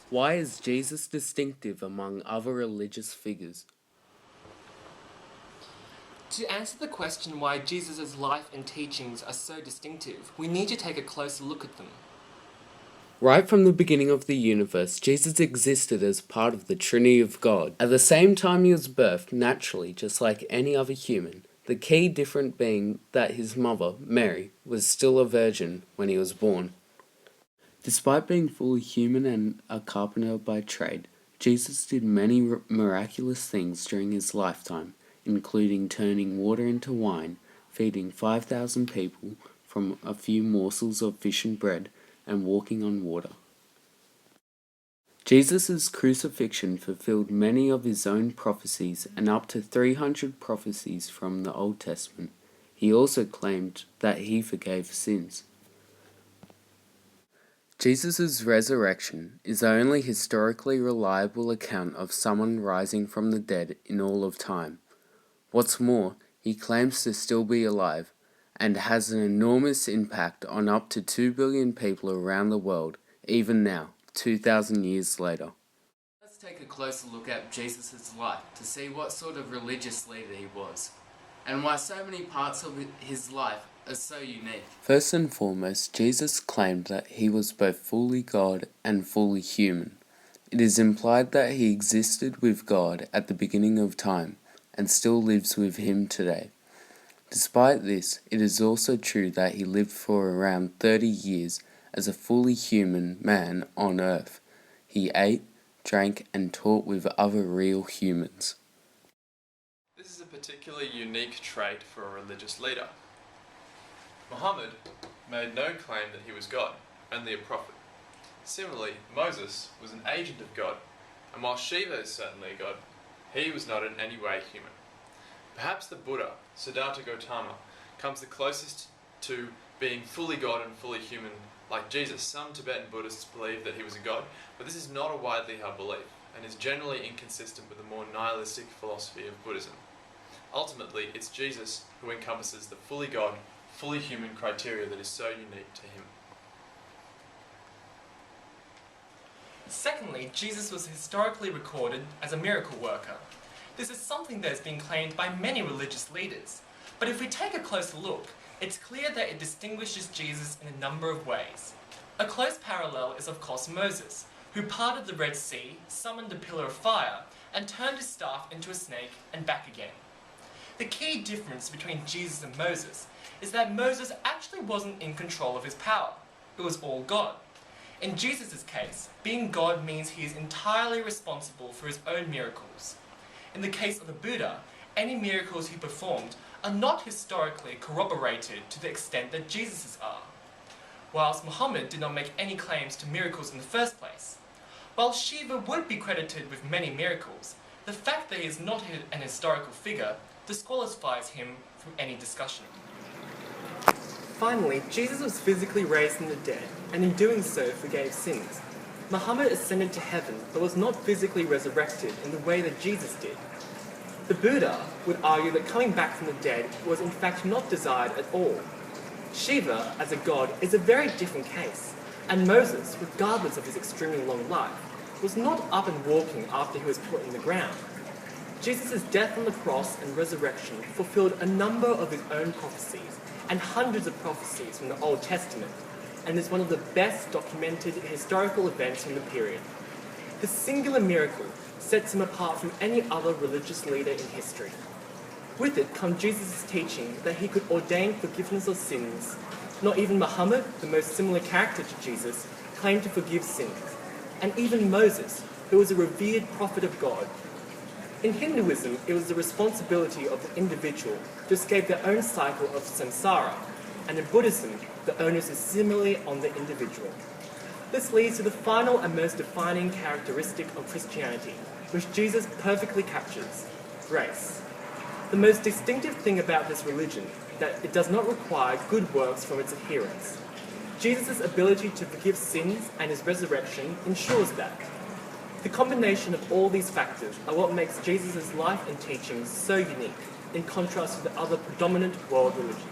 Why is Jesus distinctive among other religious figures? To answer the question why Jesus' life and teachings are so distinctive, we need to take a closer look at them. Right from the beginning of the universe, Jesus existed as part of the Trinity of God. At the same time he was birthed, naturally, just like any other human. The key difference being that his mother, Mary, was still a virgin when he was born. Despite being fully human and a carpenter by trade, Jesus did many miraculous things during his lifetime, including turning water into wine, feeding 5,000 people from a few morsels of fish and bread, and walking on water. Jesus' crucifixion fulfilled many of his own prophecies and up to 300 prophecies from the Old Testament. He also claimed that he forgave sins. Jesus' resurrection is the only historically reliable account of someone rising from the dead in all of time. What's more, he claims to still be alive, and has an enormous impact on up to 2 billion people around the world, even now, 2,000 years later. Let's take a closer look at Jesus' life to see what sort of religious leader he was, and why so many parts of his life are so unique. First and foremost, Jesus claimed that he was both fully God and fully human. It is implied that he existed with God at the beginning of time, and still lives with him today. Despite this, it is also true that he lived for around 30 years as a fully human man on earth. He ate, drank, and taught with other real humans. This is a particularly unique trait for a religious leader. Muhammad made no claim that he was God, only a prophet. Similarly, Moses was an agent of God, and while Shiva is certainly a god, he was not in any way human. Perhaps the Buddha, Siddhartha Gautama, comes the closest to being fully God and fully human like Jesus. Some Tibetan Buddhists believe that he was a god, but this is not a widely held belief, and is generally inconsistent with the more nihilistic philosophy of Buddhism. Ultimately, it's Jesus who encompasses the fully God, fully human criteria that is so unique to him. Secondly, Jesus was historically recorded as a miracle worker. This is something that has been claimed by many religious leaders, but if we take a closer look, it's clear that it distinguishes Jesus in a number of ways. A close parallel is of course Moses, who parted the Red Sea, summoned a pillar of fire, and turned his staff into a snake and back again. The key difference between Jesus and Moses is that Moses actually wasn't in control of his power. It was all God. In Jesus' case, being God means he is entirely responsible for his own miracles. In the case of the Buddha, any miracles he performed are not historically corroborated to the extent that Jesus' are. Whilst Muhammad did not make any claims to miracles in the first place. While Shiva would be credited with many miracles, the fact that he is not an historical figure disqualifies him from any discussion. Finally, Jesus was physically raised from the dead, and in doing so forgave sins. Muhammad ascended to heaven, but was not physically resurrected in the way that Jesus did. The Buddha would argue that coming back from the dead was in fact not desired at all. Shiva, as a god, is a very different case, and Moses, regardless of his extremely long life, was not up and walking after he was put in the ground. Jesus' death on the cross and resurrection fulfilled a number of his own prophecies, and hundreds of prophecies from the Old Testament, and is one of the best documented historical events from the period. This singular miracle sets him apart from any other religious leader in history. With it comes Jesus' teaching that he could ordain forgiveness of sins. Not even Muhammad, the most similar character to Jesus, claimed to forgive sins. And even Moses, who was a revered prophet of God. In Hinduism, it was the responsibility of the individual to escape their own cycle of samsara, and in Buddhism, the onus is similarly on the individual. This leads to the final and most defining characteristic of Christianity, which Jesus perfectly captures: grace. The most distinctive thing about this religion is that it does not require good works from its adherents. Jesus' ability to forgive sins and his resurrection ensures that. The combination of all these factors are what makes Jesus' life and teachings so unique, in contrast to the other predominant world religions.